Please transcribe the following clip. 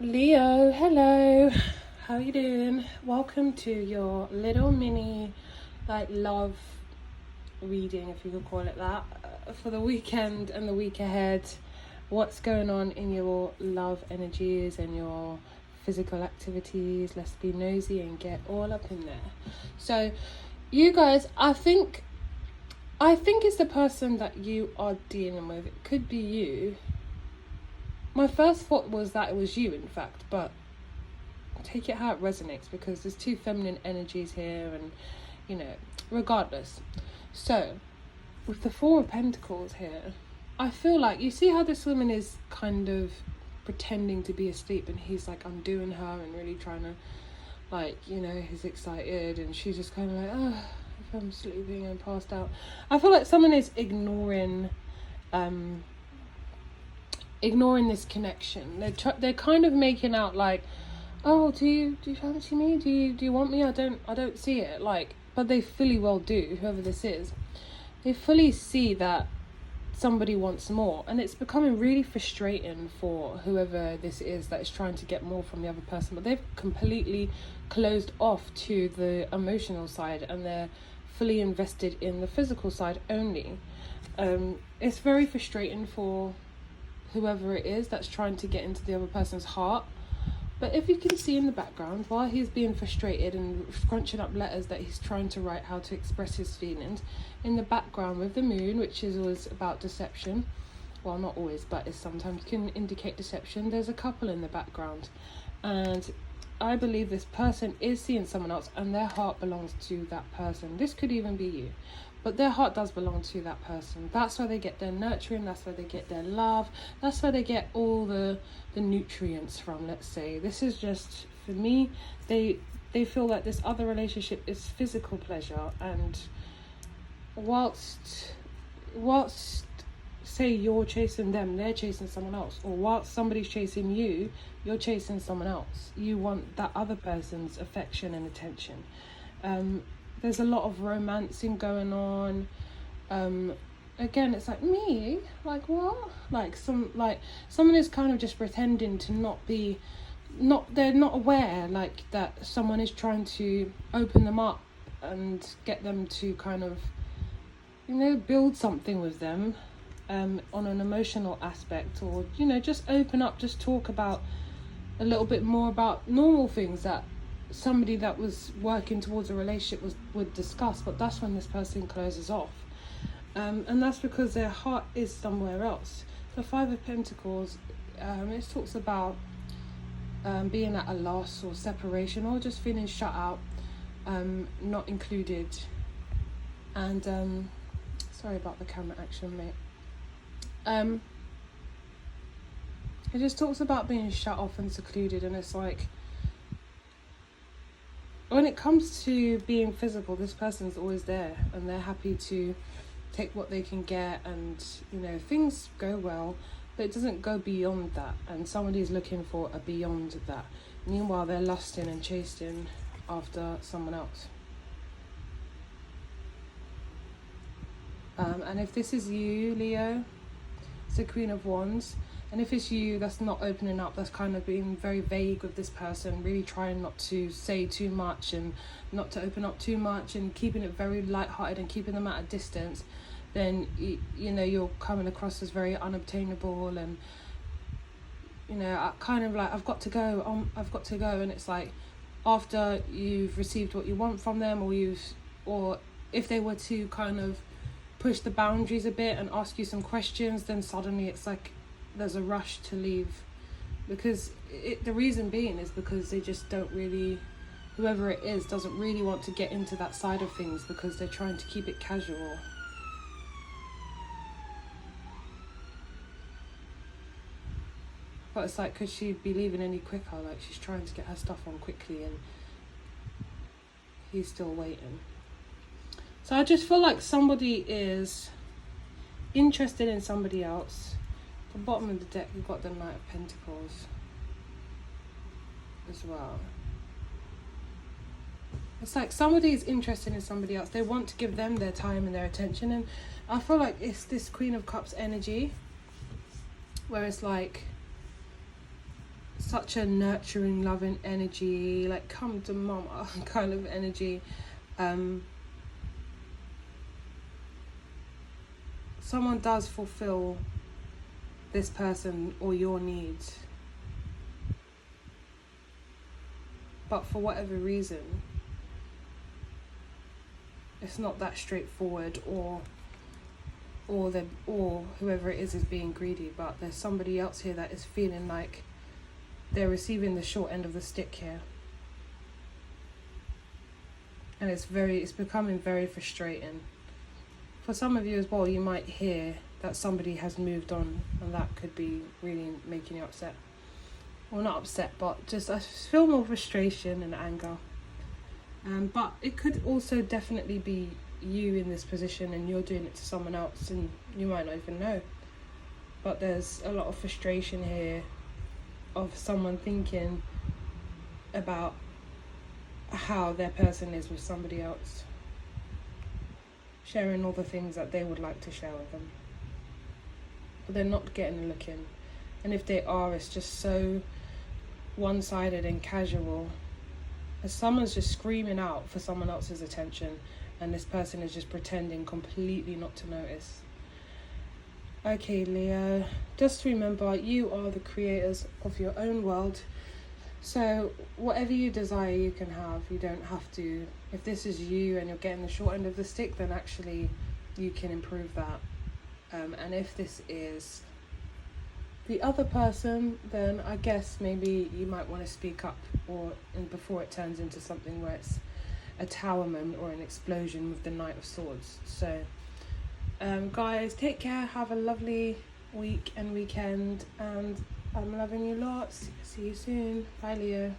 Leo, hello. How you doing? Welcome to your little mini love reading, if you could call it that, for the weekend and the week ahead. What's going on in your love energies and your physical activities? Let's be nosy and get all up in there. So, you guys, I think it's the person that you are dealing with. It could be you. My first thought was that it was you, in fact, but take it how it resonates, because there's two feminine energies here, and regardless. So with the Four of Pentacles here, I feel like, you see how this woman is kind of pretending to be asleep, and he's like undoing her and really trying to, he's excited, and she's just kind of like, oh, if I'm sleeping and passed out. I feel like someone is ignoring this connection. They're kind of making out like, oh, do you fancy me? Do you want me? I don't see it. But they fully well do, whoever this is. They fully see that somebody wants more, and it's becoming really frustrating for whoever this is that is trying to get more from the other person, but they've completely closed off to the emotional side, and they're fully invested in the physical side only. It's very frustrating for whoever it is that's trying to get into the other person's heart. But if you can see in the background, while he's being frustrated and scrunching up letters that he's trying to write how to express his feelings, in the background with the moon, which is always about deception, well, not always, but it sometimes can indicate deception, there's a couple in the background. And I believe this person is seeing someone else, and their heart belongs to that person. This could even be you, but their heart does belong to that person. That's where they get their nurturing, that's where they get their love, that's where they get all the nutrients from, let's say. This is just, for me, they feel like this other relationship is physical pleasure, and whilst say you're chasing them, they're chasing someone else, or whilst somebody's chasing you, you're chasing someone else. You want that other person's affection and attention. There's a lot of romancing going on. Again, it's like, me? Like what? Someone is kind of just pretending to they're not aware that someone is trying to open them up and get them to kind of, build something with them on an emotional aspect, or, just open up, just talk about a little bit more about normal things that somebody that was working towards a relationship would discuss. But that's when this person closes off, and that's because their heart is somewhere else. The Five of Pentacles, it talks about being at a loss or separation, or just feeling shut out, not included. And sorry about the camera action, mate. It just talks about being shut off and secluded, and it's like, when it comes to being physical, this person's always there, and they're happy to take what they can get, and things go well, but it doesn't go beyond that, and somebody's looking for a beyond that. Meanwhile, they're lusting and chasing after someone else. And if this is you, Leo, it's the Queen of Wands. And if it's you that's not opening up, that's kind of being very vague with this person, really trying not to say too much and not to open up too much, and keeping it very lighthearted and keeping them at a distance, then you're coming across as very unobtainable, and kind of like, I've got to go, and it's like, after you've received what you want from them, or if they were to kind of push the boundaries a bit and ask you some questions, then suddenly it's like there's a rush to leave, because the reason being is because they just don't really, whoever it is doesn't really want to get into that side of things, because they're trying to keep it casual. But it's like, could she be leaving any quicker? Like, she's trying to get her stuff on quickly, and he's still waiting. So I just feel like somebody is interested in somebody else. At the bottom of the deck, you've got the Knight of Pentacles as well. It's like somebody is interested in somebody else. They want to give them their time and their attention. And I feel like it's this Queen of Cups energy, where it's like such a nurturing, loving energy, like come to mama kind of energy. Someone does fulfill this person or your needs, but for whatever reason it's not that straightforward, or whoever it is being greedy, but there's somebody else here that is feeling like they're receiving the short end of the stick here, and it's becoming very frustrating. For some of you as well, you might hear that somebody has moved on, and that could be really making you upset. Well, not upset, but just I feel more frustration and anger. But it could also definitely be you in this position, and you're doing it to someone else, and you might not even know. But there's a lot of frustration here of someone thinking about how their person is with somebody else, sharing all the things that they would like to share with them, but they're not getting a look in. And if they are, it's just so one-sided and casual, as someone's just screaming out for someone else's attention, and this person is just pretending completely not to notice. Okay, Leo, just remember, you are the creators of your own world. So whatever you desire, you can have. You don't have to. If this is you and you're getting the short end of the stick, then actually you can improve that. And if this is the other person, then I guess maybe you might want to speak up, before it turns into something where it's a tower moment or an explosion with the Knight of Swords. So guys, take care, have a lovely week and weekend, and I'm loving you lots. See you soon. Bye, Leo.